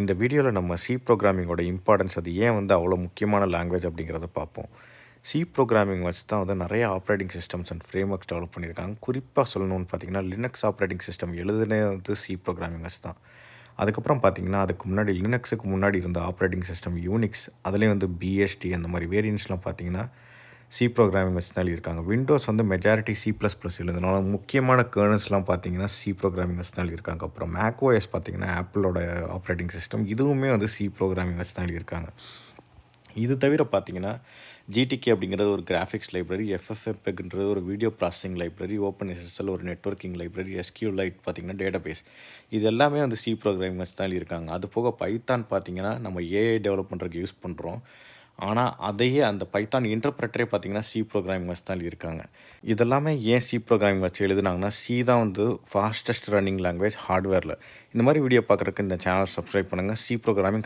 இந்த வீடியோவில் நம்ம சி ப்ரோக்ராமிங்கோட இம்பார்ட்டன்ஸ் அது ஏன் வந்து அவ்வளோ முக்கியமான லாங்குவேஜ் அப்படிங்கிறத பார்ப்போம். சி ப்ரோக்ராமிங் வச்சு தான் வந்து நிறைய operating systems and frame works develop பண்ணியிருக்காங்க. குறிப்பாக சொல்லணும்னு பார்த்தீங்கன்னா லினக்ஸ் ஆப்ரேட்டிங் சிஸ்டம் எழுதுனே வந்து சி ப்ரோக்ராமிங் வச்சு தான். அதுக்கப்புறம் பார்த்தீங்கன்னா அதுக்கு முன்னாடி லினக்ஸுக்கு முன்னாடி இருந்த ஆப்ரேட்டிங் சிஸ்டம் யூனிக்ஸ், அதுலேயும் வந்து பிஎஸ்டி அந்த மாதிரி வேரியன்ட்ஸ்லாம் பார்த்தீங்கன்னா சி ப்ரோக்ராமிங் வச்சு தான் எழுதியிருக்காங்க. விண்டோஸ் வந்து மெஜாரிட்டி C++ எழுதுனால முக்கியமான கர்னல்ஸ்லாம் பார்த்தீங்கன்னா சி ப்ரோக்ராமிங் வச்சு தான் எழுதியிருக்காங்க. அப்புறம் மேக்ஓஎஸ் பார்த்தீங்கன்னா ஆப்பிளோட ஆப்ரேட்டிங் சிஸ்டம், இதுவுமே வந்து சி ப்ரோக்ராமிங் வச்சு தான் எழுதியிருக்காங்க. இது தவிர பார்த்தீங்கன்னா ஜிடிகே அப்படிங்கிறது ஒரு கிராஃபிக்ஸ் லைப்ரரி, எஃப்எஃப்எப்ன்றது ஒரு வீடியோ ப்ராசஸிங் லைப்ரரி, ஓப்பன்எஸ்எஸ்எல் ஒரு நெட்வொர்க்கிங் லைப்ரரி, SQLite பார்த்தீங்கன்னா டேட்டாபேஸ், இது எல்லாமே வந்து சி ப்ரோக்ராமிங் வச்சு தான் எழுதியிருக்காங்க. அது போக பைத்தான் பார்த்தீங்கன்னா நம்ம ஏஐ டெவலப் பண்ணுறதுக்கு யூஸ் பண்ணுறோம். ஆனால் அதையே அந்த பைத்தான் இன்டர்பிரட்டரே பார்த்தீங்கன்னா சி ப்ரோக்ராமிங் வச்சு தான் எழுதியிருக்காங்க. இதெல்லாமே ஏன் சி ப்ரோக்ராமிங் வச்சு எழுதுனாங்கன்னா சி தான் வந்து ஃபாஸ்டஸ்ட் ரன்னிங் லாங்குவேஜ் ஹார்ட்வேரில். இந்த மாதிரி வீடியோ பார்க்குறதுக்கு இந்த சேனல் சப்ஸ்கிரைப் பண்ணுங்கள். C programming